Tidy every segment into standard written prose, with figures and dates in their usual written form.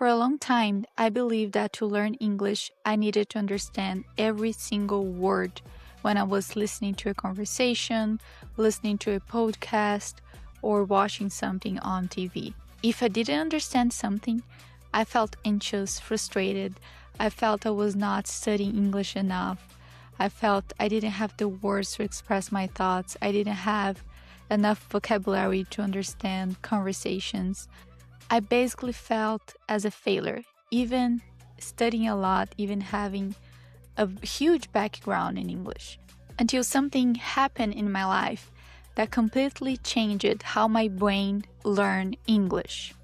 For a long time, I believed that to learn English, I needed to understand every single word when I was listening to a conversation, listening to a podcast, or watching something on TV. If I didn't understand something, I felt anxious, frustrated. I felt I was not studying English enough. I felt I didn't have the words to express my thoughts. I didn't have enough vocabulary to understand conversations. I basically felt as a failure, even studying a lot, even having a huge background in English, until something happened in my life that completely changed how my brain learned English.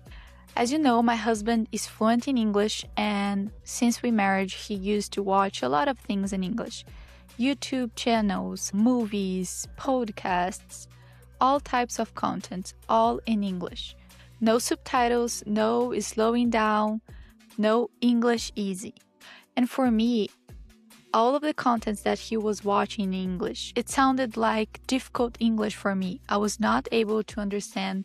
As you know, my husband is fluent in English, and since we married, he used to watch a lot of things in English. YouTube channels, movies, podcasts, all types of content, all in English. No subtitles, no slowing down, no English easy. And for me, all of the contents that he was watching in English, it sounded like difficult English for me. I was not able to understand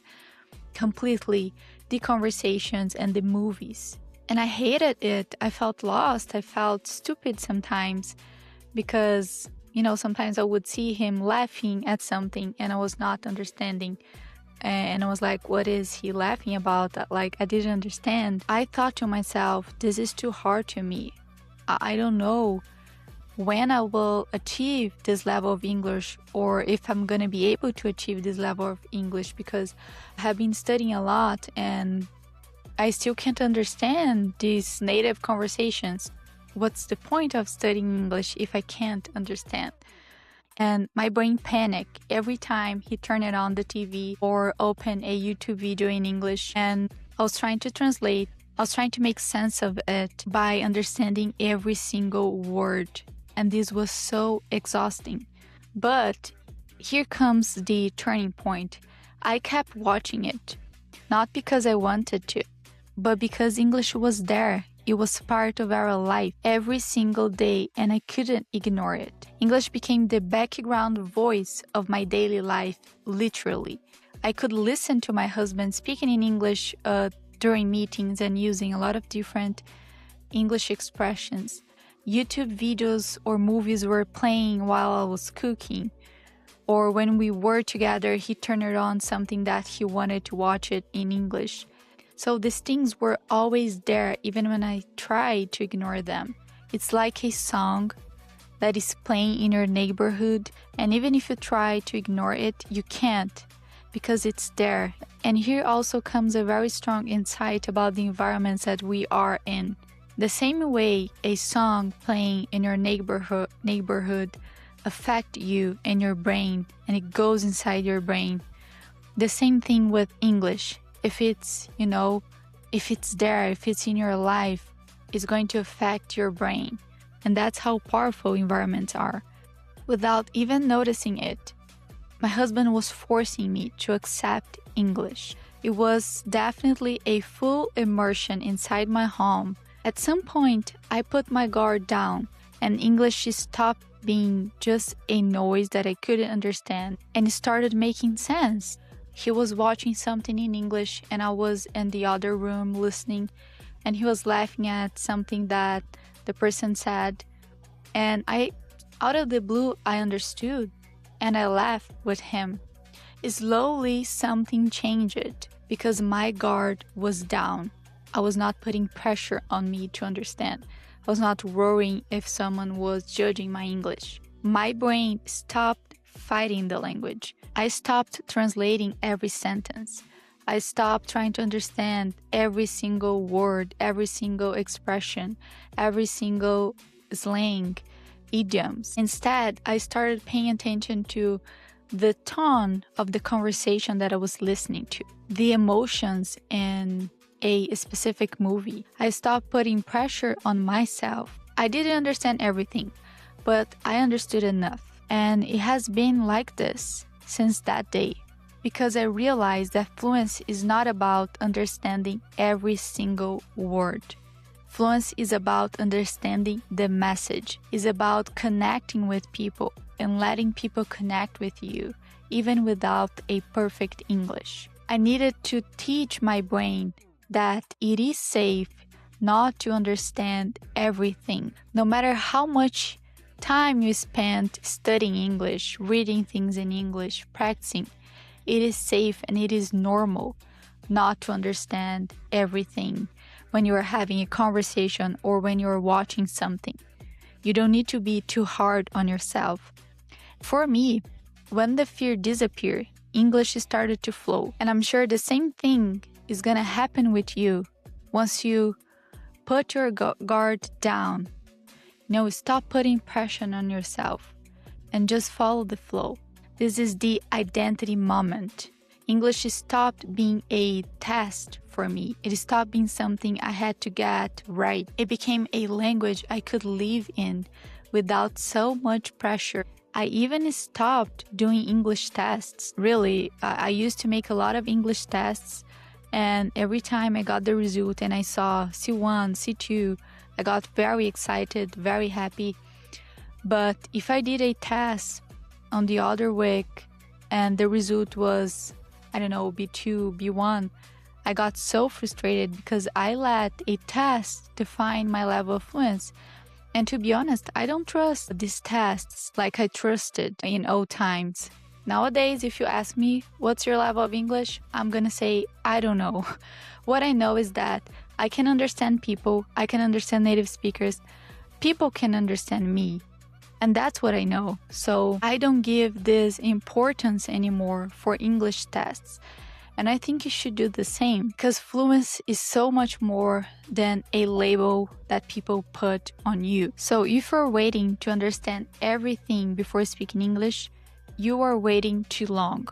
completely the conversations and the movies. And I hated it. I felt lost. I felt stupid sometimes because, sometimes I would see him laughing at something and I was not understanding. And I was like, what is he laughing about? Like, I didn't understand. I thought to myself, this is too hard to me. I don't know when I will achieve this level of English or if I'm going to be able to achieve this level of English because I have been studying a lot and I still can't understand these native conversations. What's the point of studying English if I can't understand? And my brain panicked every time he turned it on the TV or opened a YouTube video in English. And I was trying to translate. I was trying to make sense of it by understanding every single word. And this was so exhausting. But here comes the turning point. I kept watching it, not because I wanted to, but because English was there. It was part of our life every single day, and I couldn't ignore it. English became the background voice of my daily life, literally. I could listen to my husband speaking in English during meetings and using a lot of different English expressions. YouTube videos or movies were playing while I was cooking. Or when we were together, he turned it on something that he wanted to watch it in English. So these things were always there, even when I tried to ignore them. It's like a song that is playing in your neighborhood, and even if you try to ignore it, you can't, because it's there. And here also comes a very strong insight about the environments that we are in. The same way a song playing in your neighborhood affect you and your brain, and it goes inside your brain. The same thing with English. If it's, if it's there, if it's in your life, it's going to affect your brain. And that's how powerful environments are. Without even noticing it, my husband was forcing me to accept English. It was definitely a full immersion inside my home. At some point, I put my guard down and English stopped being just a noise that I couldn't understand and it started making sense. He was watching something in English and I was in the other room listening and he was laughing at something that the person said. And out of the blue, I understood and I laughed with him. Slowly, something changed because my guard was down. I was not putting pressure on me to understand. I was not worrying if someone was judging my English. My brain stopped fighting the language. I stopped translating every sentence. I stopped trying to understand every single word, every single expression, every single slang, idioms. Instead, I started paying attention to the tone of the conversation that I was listening to, the emotions in a specific movie. I stopped putting pressure on myself. I didn't understand everything, but I understood enough. And it has been like this since that day, because I realized that fluency is not about understanding every single word. Fluency is about understanding the message, is about connecting with people and letting people connect with you, even without a perfect English. I needed to teach my brain that it is safe not to understand everything. No matter how much time you spend studying English, reading things in English, practicing, it is safe and it is normal not to understand everything when you are having a conversation or when you are watching something. You don't need to be too hard on yourself. For me, when the fear disappeared, English started to flow. And I'm sure the same thing is gonna happen with you once you put your guard down. Stop putting pressure on yourself and just follow the flow. This is the identity moment. English stopped being a test for me. It stopped being something I had to get right. It became a language I could live in without so much pressure. I even stopped doing English tests. Really, I used to make a lot of English tests, and every time I got the result and I saw C1, C2, I got very excited, very happy. But if I did a test on the other week and the result was, B2, B1, I got so frustrated because I let a test define my level of fluency. And to be honest, I don't trust these tests like I trusted in old times. Nowadays, if you ask me, what's your level of English? I'm gonna say, I don't know. What I know is that I can understand people, I can understand native speakers, people can understand me. And that's what I know. So I don't give this importance anymore for English tests. And I think you should do the same because fluency is so much more than a label that people put on you. So if you're waiting to understand everything before speaking English, you are waiting too long.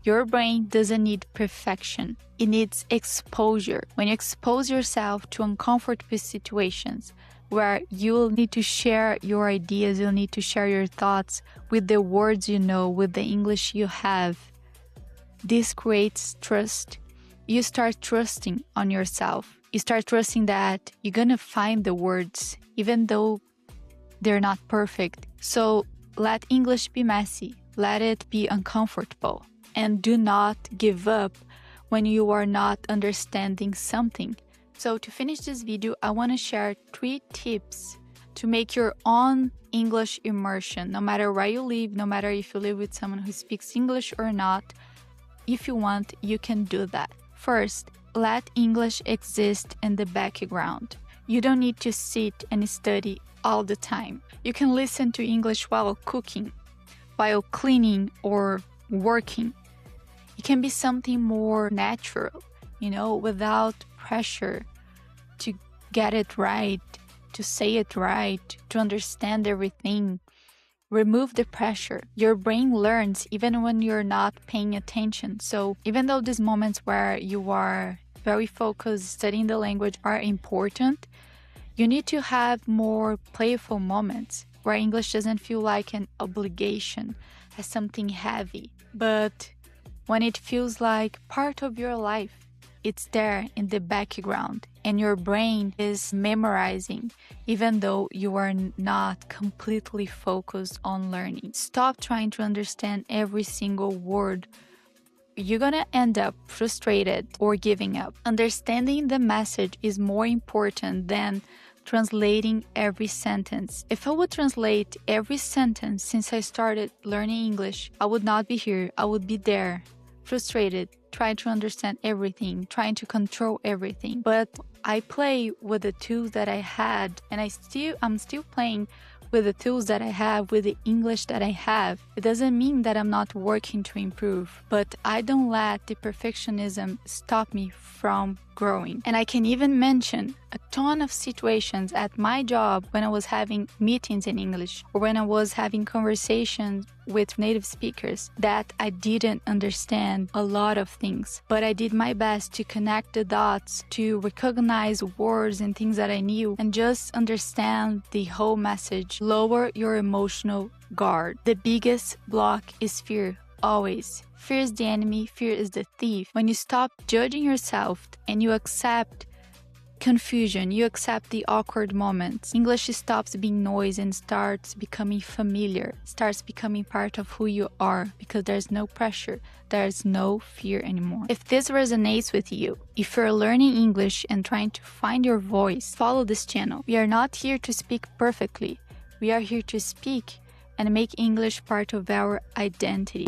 Your brain doesn't need perfection. It needs exposure. When you expose yourself to uncomfortable situations where you'll need to share your ideas, you'll need to share your thoughts with the words you know, with the English you have, this creates trust. You start trusting on yourself. You start trusting that you're gonna find the words, even though they're not perfect. So let English be messy. Let it be uncomfortable. And do not give up when you are not understanding something. So to finish this video, I want to share 3 tips to make your own English immersion. No matter where you live, no matter if you live with someone who speaks English or not, if you want, you can do that. First, let English exist in the background. You don't need to sit and study all the time. You can listen to English while cooking, while cleaning or working. It can be something more natural, without pressure to get it right, to say it right, to understand everything. Remove the pressure. Your brain learns even when you're not paying attention. So even though these moments where you are very focused, studying the language are important, you need to have more playful moments where English doesn't feel like an obligation, as something heavy. But when it feels like part of your life, it's there in the background and your brain is memorizing even though you are not completely focused on learning. Stop trying to understand every single word. You're gonna end up frustrated or giving up. Understanding the message is more important than translating every sentence. If I would translate every sentence since I started learning English, I would not be here. I would be there, frustrated, trying to understand everything, trying to control everything. But I play with the tools that I had, and I'm still playing with the tools that I have, with the English that I have. It doesn't mean that I'm not working to improve, but I don't let the perfectionism stop me from growing. And I can even mention a ton of situations at my job when I was having meetings in English or when I was having conversations with native speakers that I didn't understand a lot of things, but I did my best to connect the dots, to recognize words and things that I knew and just understand the whole message. Lower your emotional guard. The biggest block is fear. Always. Fear is the enemy, fear is the thief. When you stop judging yourself and you accept Confusion. You accept the awkward moments. English stops being noise and starts becoming familiar, starts becoming part of who you are because there's no pressure, there's no fear anymore. If this resonates with you, if you're learning English and trying to find your voice, follow this channel. We are not here to speak perfectly. We are here to speak and make English part of our identity.